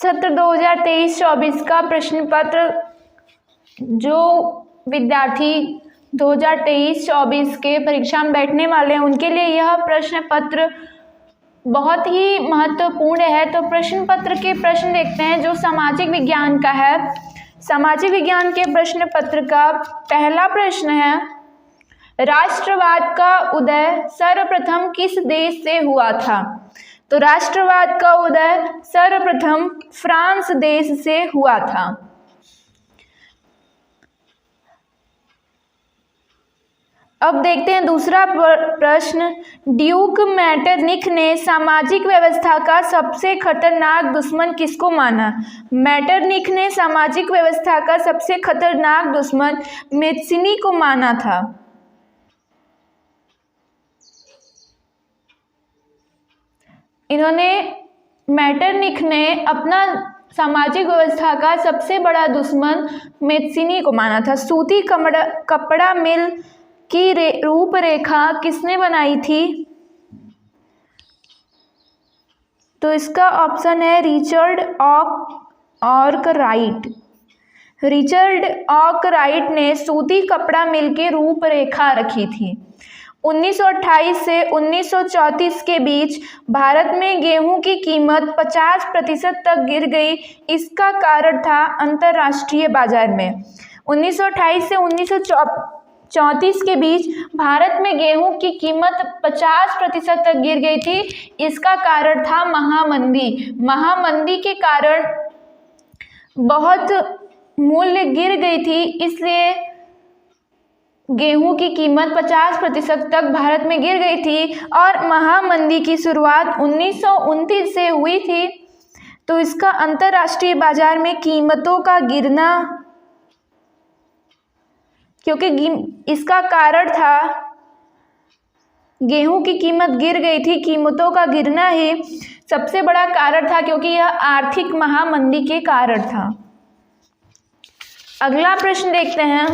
सत्र 2023-24 का प्रश्न पत्र जो विद्यार्थी 2023-24 के परीक्षा में बैठने वाले हैं उनके लिए यह प्रश्न पत्र बहुत ही महत्वपूर्ण है। तो प्रश्न पत्र के प्रश्न देखते हैं जो सामाजिक विज्ञान का है। सामाजिक विज्ञान के प्रश्न पत्र का पहला प्रश्न है, राष्ट्रवाद का उदय सर्वप्रथम किस देश से हुआ था? तो राष्ट्रवाद का उदय सर्वप्रथम फ्रांस देश से हुआ था। अब देखते हैं दूसरा प्रश्न, ड्यूक मैटरनिख ने सामाजिक व्यवस्था का सबसे खतरनाक दुश्मन किसको माना? मैटरनिख ने सामाजिक व्यवस्था का सबसे खतरनाक दुश्मन मेस्सीनी को माना था। मैटरनिख ने अपना सामाजिक व्यवस्था का सबसे बड़ा दुश्मन मेस्सीनी को माना था। सूती कपड़ा मिल की रूपरेखा किसने बनाई थी? तो इसका ऑप्शन है रिचर्ड आर्कराइट। रिचर्ड आर्कराइट ने सूती कपड़ा मिल की रूपरेखा रखी थी। 1928 से 1934 के बीच भारत में गेहूं की कीमत 50% तक गिर गई। इसका कारण था अंतर्राष्ट्रीय बाजार में। 1928 से 1934 के बीच भारत में गेहूं की कीमत 50% तक गिर गई थी। इसका कारण था महामंदी। महामंदी के कारण बहुत मूल्य गिर गई थी, इसलिए गेहूं की कीमत 50% तक भारत में गिर गई थी। और महामंदी की शुरुआत 1929 से हुई थी। तो इसका अंतर्राष्ट्रीय बाजार में कीमतों का गिरना, क्योंकि इसका कारण था गेहूं की कीमत गिर गई थी, कीमतों का गिरना ही सबसे बड़ा कारण था, क्योंकि यह आर्थिक महामंदी के कारण था। अगला प्रश्न देखते हैं।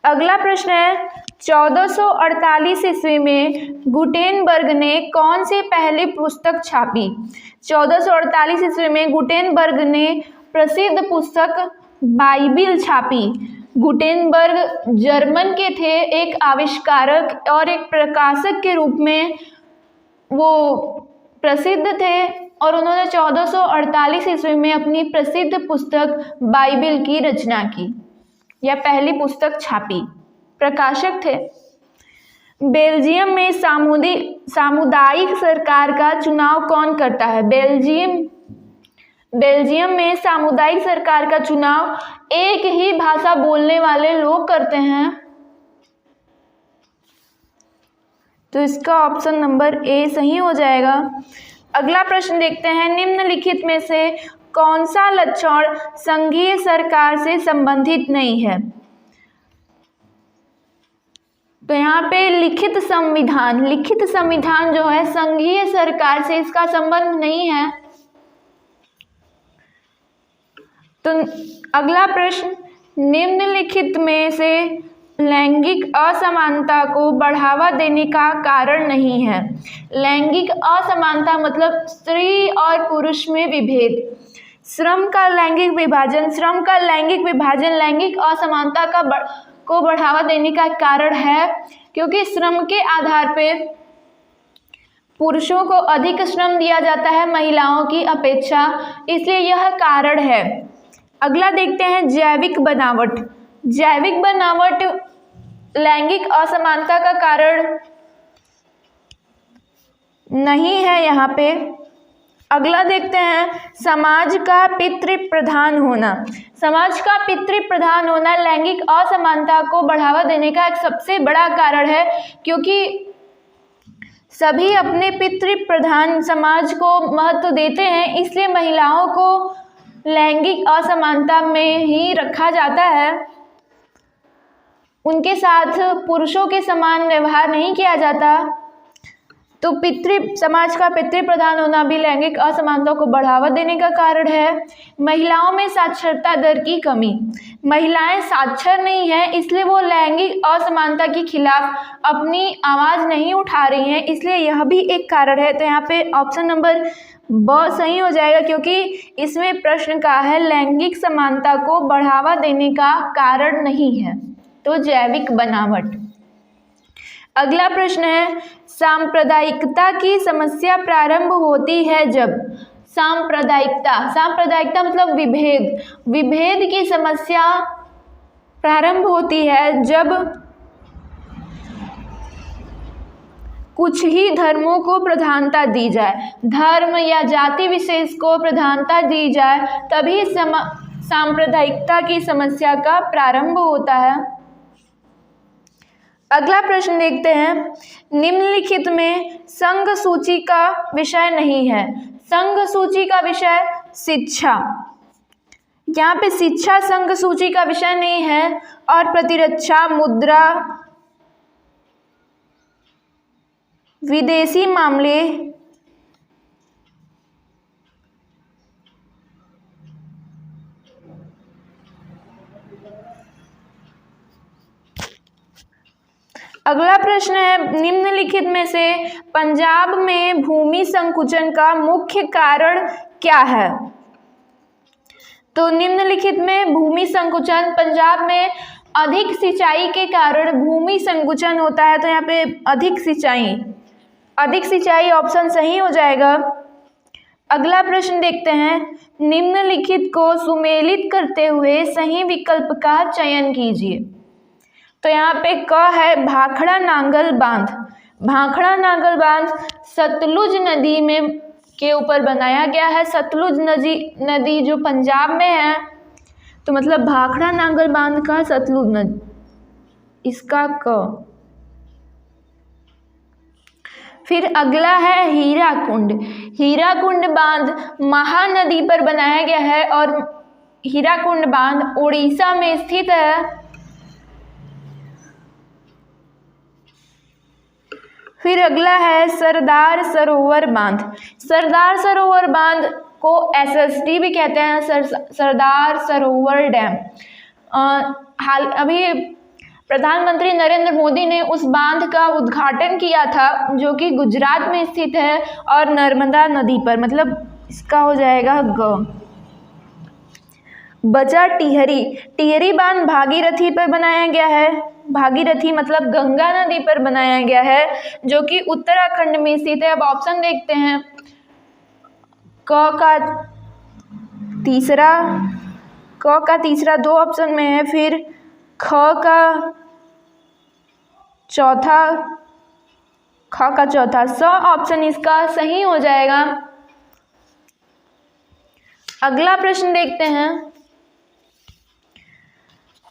अगला प्रश्न है, 1448 ईस्वी में गुटेनबर्ग ने कौन सी पहली पुस्तक छापी? 1448 ईस्वी में गुटेनबर्ग ने प्रसिद्ध पुस्तक बाइबिल छापी। गुटेनबर्ग जर्मन के थे, एक आविष्कारक और एक प्रकाशक के रूप में वो प्रसिद्ध थे और उन्होंने 1448 ईस्वी में अपनी प्रसिद्ध पुस्तक बाइबिल की रचना की या पहली पुस्तक छापी। प्रकाशक थे। बेल्जियम में सामुदायिक सरकार का चुनाव कौन करता है? बेल्जियम में सामुदायिक सरकार का चुनाव एक ही भाषा बोलने वाले लोग करते हैं। तो इसका ऑप्शन नंबर ए सही हो जाएगा। अगला प्रश्न देखते हैं, निम्नलिखित में से कौन सा लक्षण संघीय सरकार से संबंधित नहीं है? तो यहाँ पे लिखित संविधान जो है संघीय सरकार से इसका संबंध नहीं है। तो अगला प्रश्न, निम्नलिखित में से लैंगिक असमानता को बढ़ावा देने का कारण नहीं है। लैंगिक असमानता मतलब स्त्री और पुरुष में विभेद। श्रम का लैंगिक विभाजन लैंगिक असमानता को बढ़ावा देने का कारण है, क्योंकि श्रम के आधार पे पुरुषों को अधिक श्रम दिया जाता है महिलाओं की अपेक्षा, इसलिए यह कारण है। अगला देखते हैं, जैविक बनावट लैंगिक असमानता का कारण नहीं है यहाँ पे। अगला देखते हैं, समाज का पितृप्रधान होना लैंगिक असमानता को बढ़ावा देने का एक सबसे बड़ा कारण है, क्योंकि सभी अपने पितृप्रधान समाज को महत्व देते हैं, इसलिए महिलाओं को लैंगिक असमानता में ही रखा जाता है। उनके साथ पुरुषों के समान व्यवहार नहीं किया जाता। तो समाज का पितृप्रधान होना भी लैंगिक असमानता को बढ़ावा देने का कारण है। महिलाओं में साक्षरता दर की कमी महिलाएं साक्षर नहीं हैं, इसलिए वो लैंगिक असमानता के खिलाफ अपनी आवाज़ नहीं उठा रही हैं, इसलिए यह भी एक कारण है। तो यहाँ पे ऑप्शन नंबर ब सही हो जाएगा, क्योंकि इसमें प्रश्न का है लैंगिक समानता को बढ़ावा देने का कारण नहीं है, तो जैविक बनावट। अगला प्रश्न है, सांप्रदायिकता की समस्या प्रारंभ होती है जब। सांप्रदायिकता मतलब विभेद की समस्या प्रारंभ होती है जब कुछ ही धर्मों को प्रधानता दी जाए, धर्म या जाति विशेष को प्रधानता दी जाए, तभी सांप्रदायिकता की समस्या का प्रारंभ होता है। अगला प्रश्न देखते हैं, निम्नलिखित में संघ सूची का विषय नहीं है। संघ सूची का विषय शिक्षा, यहाँ पे शिक्षा संघ सूची का विषय नहीं है, और प्रतिरक्षा, मुद्रा, विदेशी मामले, अगला प्रश्न है, निम्नलिखित में से पंजाब में भूमि संकुचन का मुख्य कारण क्या है। तो निम्नलिखित में भूमि संकुचन, पंजाब में अधिक सिंचाई के कारण भूमि संकुचन होता है, तो यहाँ पे अधिक सिंचाई ऑप्शन सही हो जाएगा। अगला प्रश्न देखते हैं, निम्नलिखित को सुमेलित करते हुए सही विकल्प का चयन कीजिए। तो यहाँ पे क है भाखड़ा नांगल बांध। भाखड़ा नांगल बांध सतलुज नदी में के ऊपर बनाया गया है। सतलुज नदी जो पंजाब में है, तो मतलब भाखड़ा नांगल बांध का सतलुज नदी, इसका क। फिर अगला है हीराकुंड। हीराकुंड बांध महानदी पर बनाया गया है, और हीराकुंड बांध उड़ीसा में स्थित है। फिर अगला है सरदार सरोवर बांध। सरदार सरोवर बांध को SSD भी कहते हैं, सरदार सरोवर डैम। अभी प्रधानमंत्री नरेंद्र मोदी ने उस बांध का उद्घाटन किया था, जो कि गुजरात में स्थित है और नर्मदा नदी पर, मतलब इसका हो जाएगा ग। बचा टिहरी। टिहरी बांध भागीरथी पर बनाया गया है। भागीरथी मतलब गंगा नदी पर बनाया गया है, जो कि उत्तराखंड में स्थित है। अब ऑप्शन देखते हैं, क का तीसरा 2 ऑप्शन में है, फिर ख का चौथा, स ऑप्शन इसका सही हो जाएगा। अगला प्रश्न देखते हैं,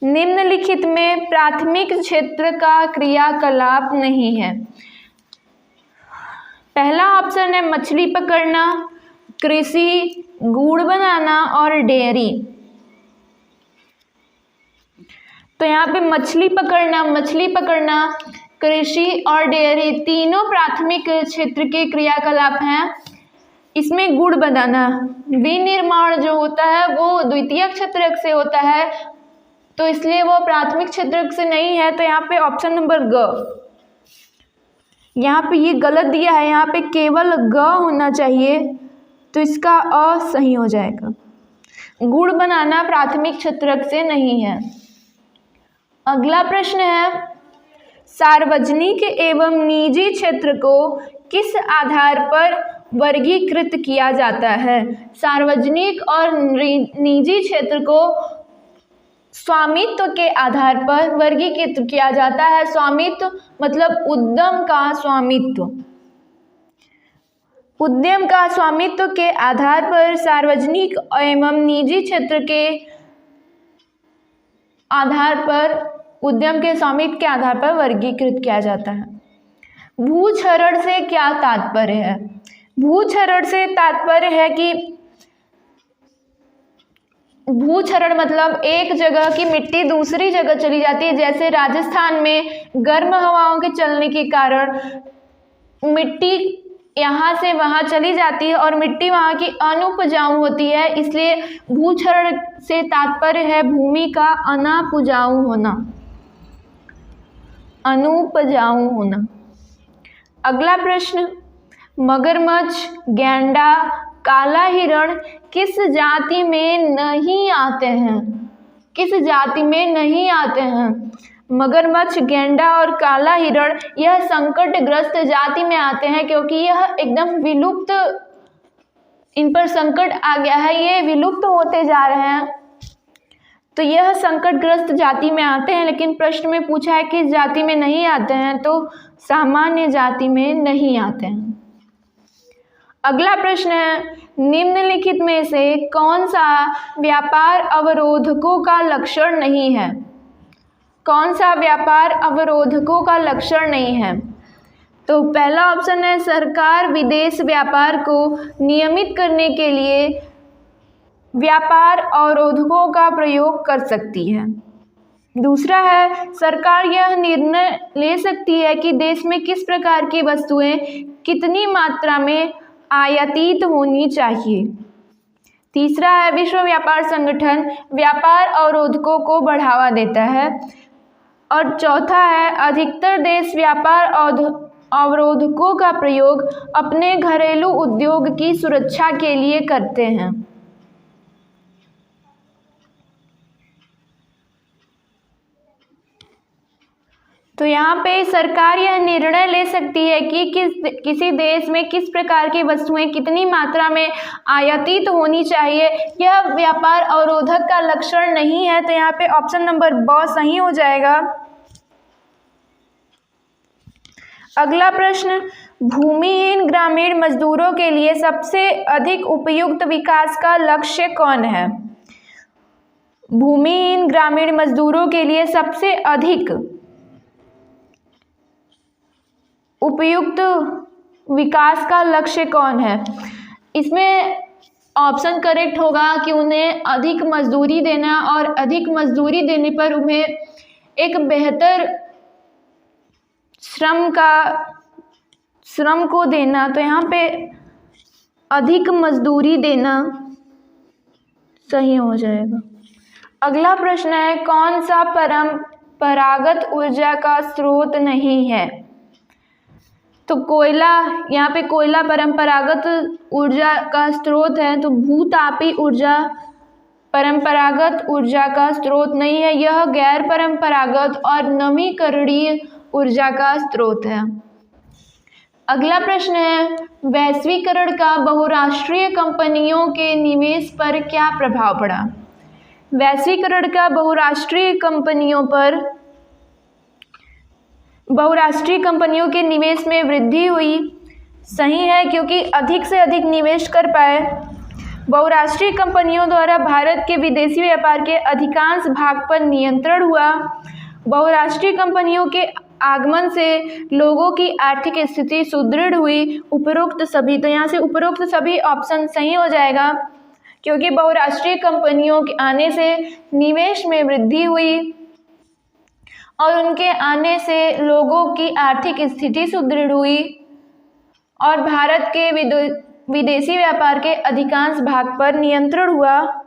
निम्नलिखित में प्राथमिक क्षेत्र का क्रियाकलाप नहीं है। पहला ऑप्शन है मछली पकड़ना, कृषि, गुड़ बनाना और डेयरी। तो यहाँ पे मछली पकड़ना, कृषि और डेयरी तीनों प्राथमिक क्षेत्र के क्रियाकलाप हैं। इसमें गुड़ बनाना, विनिर्माण जो होता है वो द्वितीयक क्षेत्र से होता है, तो इसलिए वो प्राथमिक क्षेत्र से नहीं है। तो यहाँ पे ऑप्शन नंबर ग, यहाँ पे ये गलत दिया है, यहाँ पे केवल ग होना चाहिए, तो इसका अ सही हो जाएगा। गुड़ बनाना प्राथमिक क्षेत्र से नहीं है। अगला प्रश्न है, सार्वजनिक एवं निजी क्षेत्र को किस आधार पर वर्गीकृत किया जाता है। सार्वजनिक और निजी क्षेत्र को स्वामित्व के आधार पर वर्गीकृत किया जाता है। स्वामित्व मतलब उद्यम का स्वामित्व के आधार पर सार्वजनिक एवं निजी क्षेत्र के आधार पर, उद्यम के स्वामित्व के आधार पर वर्गीकृत किया जाता है। भूक्षरण से क्या तात्पर्य है। भूक्षरण से तात्पर्य है कि भूक्षरण मतलब एक जगह की मिट्टी दूसरी जगह चली जाती है। जैसे राजस्थान में गर्म हवाओं के चलने के कारण मिट्टी यहाँ से वहाँ चली जाती है और मिट्टी वहाँ की अनुपजाऊ होती है, इसलिए भूक्षरण से तात्पर्य है भूमि का अनापजाऊ होना, अनुपजाऊ होना। अगला प्रश्न, मगरमच्छ, गैंडा, काला हिरण किस जाति में नहीं आते हैं? किस जाति में नहीं आते हैं? मगरमच्छ, गैंडा और काला हिरण यह संकटग्रस्त जाति में आते हैं, क्योंकि यह एकदम विलुप्त, इन पर संकट आ गया है, ये विलुप्त होते जा रहे हैं, तो यह संकटग्रस्त जाति में आते हैं। लेकिन प्रश्न में पूछा है किस जाति में नहीं आते हैं, तो सामान्य जाति में नहीं आते हैं। अगला प्रश्न है, निम्नलिखित में से कौन सा व्यापार अवरोधकों का लक्षण नहीं है? कौन सा व्यापार अवरोधकों का लक्षण नहीं है? तो पहला ऑप्शन है, सरकार विदेश व्यापार को नियमित करने के लिए व्यापार अवरोधकों का प्रयोग कर सकती है। दूसरा है, सरकार यह निर्णय ले सकती है कि देश में किस प्रकार की वस्तुएं कितनी मात्रा में आयातित होनी चाहिए। तीसरा है, विश्व व्यापार संगठन व्यापार अवरोधकों को बढ़ावा देता है। और चौथा है, अधिकतर देश व्यापार अवरोधकों का प्रयोग अपने घरेलू उद्योग की सुरक्षा के लिए करते हैं। तो यहाँ पे सरकार यह निर्णय ले सकती है कि किसी देश में किस प्रकार की वस्तुएं कितनी मात्रा में आयातित होनी चाहिए, यह व्यापार अवरोधक का लक्षण नहीं है। तो यहाँ पे ऑप्शन नंबर ब सही हो जाएगा। अगला प्रश्न, भूमिहीन ग्रामीण मजदूरों के लिए सबसे अधिक उपयुक्त विकास का लक्ष्य कौन है? भूमिहीन ग्रामीण मजदूरों के लिए सबसे अधिक उपयुक्त विकास का लक्ष्य कौन है? इसमें ऑप्शन करेक्ट होगा कि उन्हें अधिक मजदूरी देना, और अधिक मजदूरी देने पर उन्हें एक बेहतर श्रम को देना। तो यहाँ पे अधिक मजदूरी देना सही हो जाएगा। अगला प्रश्न है, कौन सा परंपरागत ऊर्जा का स्रोत नहीं है? तो कोयला, यहाँ पे कोयला परंपरागत ऊर्जा का स्रोत है, तो भूतापी ऊर्जा परंपरागत ऊर्जा का स्रोत नहीं है, यह गैर परंपरागत और नवीकरणीय ऊर्जा का स्रोत है। अगला प्रश्न है, वैश्वीकरण का बहुराष्ट्रीय कंपनियों के निवेश पर क्या प्रभाव पड़ा? वैश्वीकरण का बहुराष्ट्रीय कंपनियों के निवेश में वृद्धि हुई। सही है, क्योंकि अधिक से अधिक निवेश कर पाए। बहुराष्ट्रीय कंपनियों द्वारा भारत के विदेशी व्यापार के अधिकांश भाग पर नियंत्रण हुआ। बहुराष्ट्रीय कंपनियों के आगमन से लोगों की आर्थिक स्थिति सुदृढ़ हुई। उपरोक्त सभी, तो यहाँ से उपरोक्त सभी ऑप्शन सही हो जाएगा, क्योंकि बहुराष्ट्रीय कंपनियों के आने से निवेश में वृद्धि हुई और उनके आने से लोगों की आर्थिक स्थिति सुदृढ़ हुई और भारत के विदेशी व्यापार के अधिकांश भाग पर नियंत्रण हुआ।